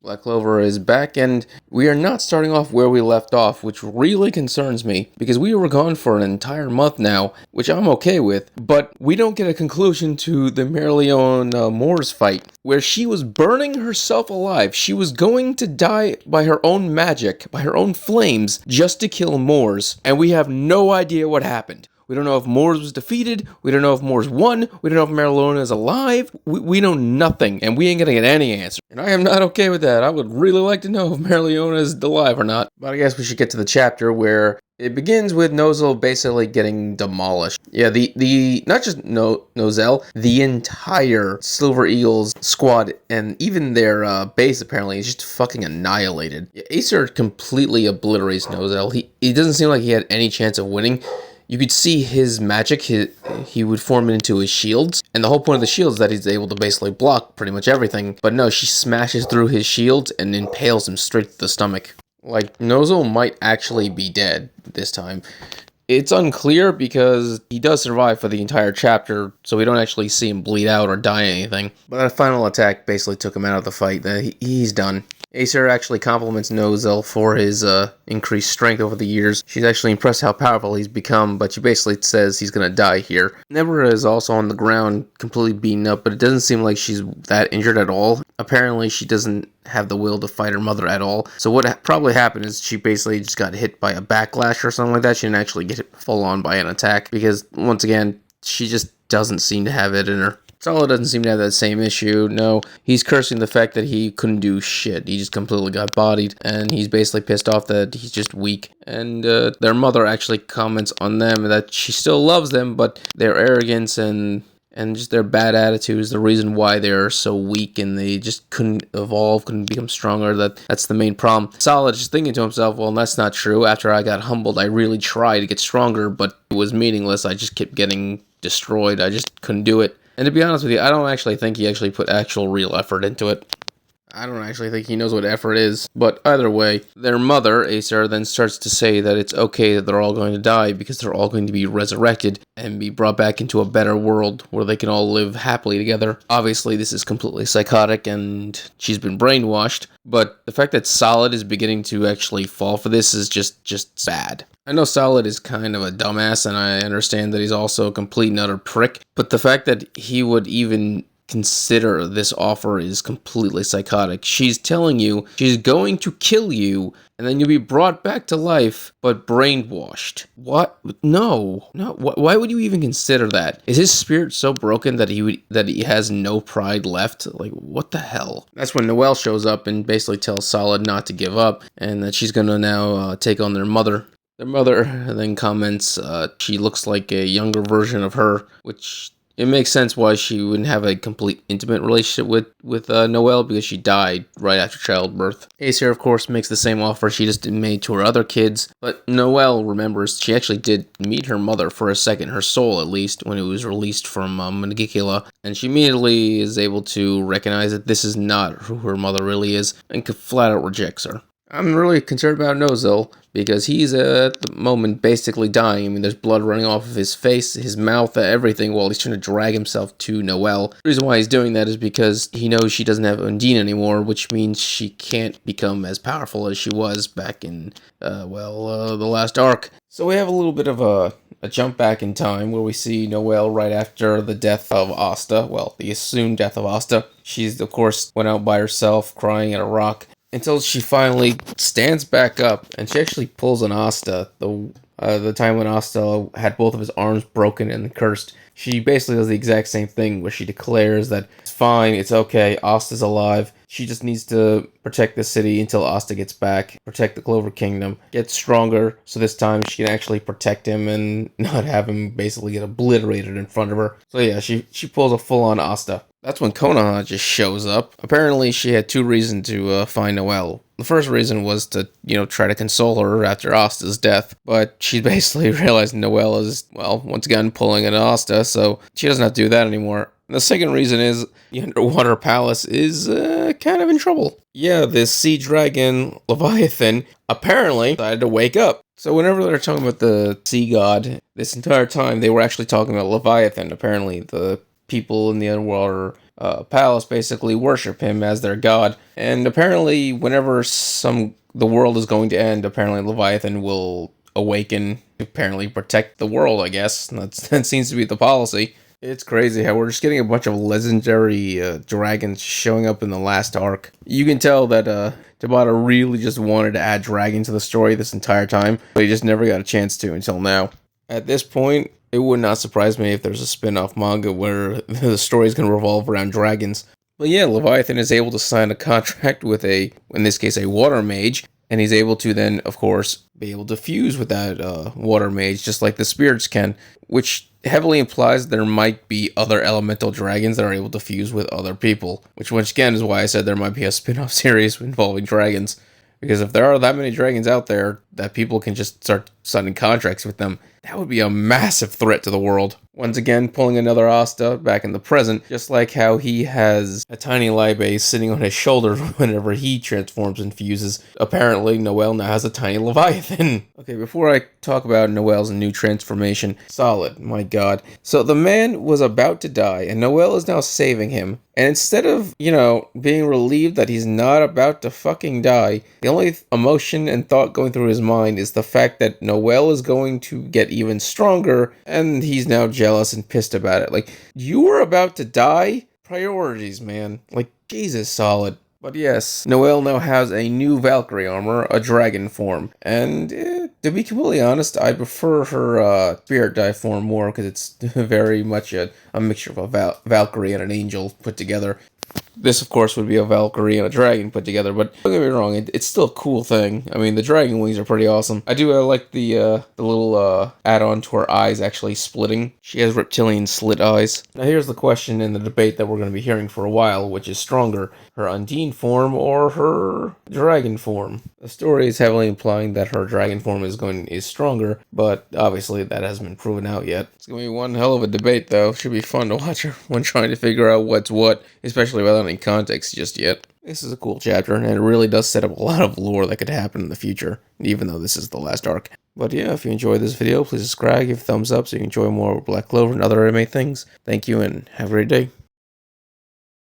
Black Clover is back, and we are not starting off where we left off, which really concerns me, because we were gone for an entire month now, which I'm okay with, but we don't get a conclusion to the Merleon Moore's fight, where she was burning herself alive. She was going to die by her own magic, by her own flames, just to kill Moors, and we have no idea what happened. We don't know if Moors was defeated. We don't know if Moors won. We don't know if Marilona is alive. We know nothing, and we ain't gonna get any answer. And I am not okay with that. I would really like to know if Marilona is alive or not. But I guess we should get to the chapter where it begins with Nozel basically getting demolished. Yeah, the not just Nozel, the entire Silver Eagles squad and even their base apparently is just fucking annihilated. Yeah, Acer completely obliterates Nozel. He doesn't seem like he had any chance of winning. You could see his magic, he would form it into his shields, and the whole point of the shield is that he's able to basically block pretty much everything, but no, she smashes through his shields and impales him straight to the stomach. Like, Nozel might actually be dead this time. It's unclear because he does survive for the entire chapter, so we don't actually see him bleed out or die anything. But that final attack basically took him out of the fight. He's done. Acer actually compliments Nozel for his increased strength over the years. She's actually impressed how powerful he's become, but she basically says he's gonna die here. Nebra is also on the ground, completely beaten up, but it doesn't seem like she's that injured at all. Apparently, she doesn't have the will to fight her mother at all. So what probably happened is she basically just got hit by a backlash or something like that. She didn't actually get hit full on by an attack, because once again, she just doesn't seem to have it in her. Solid doesn't seem to have that same issue. No, he's cursing the fact that he couldn't do shit. He just completely got bodied, and he's basically pissed off that he's just weak. And their mother actually comments on them that she still loves them, but their arrogance and just their bad attitude is the reason why they're so weak and they just couldn't evolve, couldn't become stronger. That's the main problem. Solid is just thinking to himself, well, that's not true. After I got humbled, I really tried to get stronger, but it was meaningless. I just kept getting destroyed. I just couldn't do it. And to be honest with you, I don't actually think he actually put actual real effort into it. I don't actually think he knows what effort is. But either way, their mother, Acer, then starts to say that it's okay that they're all going to die because they're all going to be resurrected and be brought back into a better world where they can all live happily together. Obviously, this is completely psychotic and she's been brainwashed. But the fact that Solid is beginning to actually fall for this is just bad. I know Solid is kind of a dumbass, and I understand that he's also a complete and utter prick, but the fact that he would even consider this offer is completely psychotic. She's telling you she's going to kill you, and then you'll be brought back to life, but brainwashed. What? No. Why would you even consider that? Is his spirit so broken that he has no pride left? Like, what the hell? That's when Noelle shows up and basically tells Solid not to give up, and that she's gonna now take on their mother. Their mother then comments she looks like a younger version of her, which it makes sense why she wouldn't have a complete intimate relationship with Noelle, because she died right after childbirth. Acer, of course, makes the same offer she just made to her other kids, but Noelle remembers she actually did meet her mother for a second, her soul at least, when it was released from Manigicula, and she immediately is able to recognize that this is not who her mother really is, and flat out rejects her. I'm really concerned about Nozel, because he's at the moment basically dying. I mean, there's blood running off of his face, his mouth, everything, while he's trying to drag himself to Noelle. The reason why he's doing that is because he knows she doesn't have Undine anymore, which means she can't become as powerful as she was back in, the last arc. So we have a little bit of a jump back in time where we see Noelle right after the death of Asta, well, the assumed death of Asta. She's, of course, went out by herself, crying at a rock, until she finally stands back up, and she actually pulls an Asta. The time when Asta had both of his arms broken and cursed, she basically does the exact same thing, where she declares that it's fine, it's okay, Asta's alive. She just needs to protect the city until Asta gets back, protect the Clover Kingdom, get stronger, so this time she can actually protect him and not have him basically get obliterated in front of her. So yeah, she pulls a full-on Asta. That's when Konoha just shows up. Apparently, she had two reasons to find Noelle. The first reason was to, try to console her after Asta's death, but she basically realized Noelle is, well, once again, pulling an Asta, so she doesn't have to do that anymore. And the second reason is the underwater palace is kind of in trouble. Yeah, this sea dragon, Leviathan, apparently decided to wake up. So whenever they're talking about the sea god, this entire time they were actually talking about Leviathan. Apparently, the people in the underwater palace basically worship him as their god. And apparently, whenever the world is going to end, apparently Leviathan will awaken to apparently protect the world, I guess. That seems to be the policy. It's crazy how we're just getting a bunch of legendary dragons showing up in the last arc. You can tell that Tabata really just wanted to add dragons to the story this entire time, but he just never got a chance to until now. At this point, it would not surprise me if there's a spin-off manga where the story is going to revolve around dragons. But yeah, Leviathan is able to sign a contract with in this case, a water mage, and he's able to then, of course, be able to fuse with that water mage, just like the spirits can, which heavily implies there might be other elemental dragons that are able to fuse with other people, which once again is why I said there might be a spin-off series involving dragons. Because if there are that many dragons out there that people can just start signing contracts with them, that would be a massive threat to the world. Once again, pulling another Asta back in the present, just like how he has a tiny Libé sitting on his shoulder whenever he transforms and fuses. Apparently, Noelle now has a tiny Leviathan. Okay, before I talk about Noelle's new transformation, solid, my god. So the man was about to die, and Noelle is now saving him. And instead of, being relieved that he's not about to fucking die, the only emotion and thought going through his mind is the fact that Noelle is going to get even stronger, and he's now jealous and pissed about it. Like, you were about to die? Priorities, man. Like, Jesus, solid. But yes, Noelle now has a new Valkyrie armor, a dragon form. And to be completely honest, I prefer her spirit die form more because it's very much a mixture of a Valkyrie and an angel put together. This, of course, would be a Valkyrie and a dragon put together, but don't get me wrong, it's still a cool thing. I mean, the dragon wings are pretty awesome. I like the little add-on to her eyes actually splitting. She has reptilian slit eyes. Now here's the question in the debate that we're going to be hearing for a while, which is stronger, her Undine form or her dragon form? The story is heavily implying that her dragon form is stronger, but obviously that hasn't been proven out yet. It's going to be one hell of a debate, though. Should be fun to watch her when trying to figure out what's what, especially without any context just yet. This is a cool chapter, and it really does set up a lot of lore that could happen in the future, even though this is the last arc. But yeah, if you enjoyed this video, please subscribe, give a thumbs up so you can enjoy more Black Clover and other anime things. Thank you, and have a great day.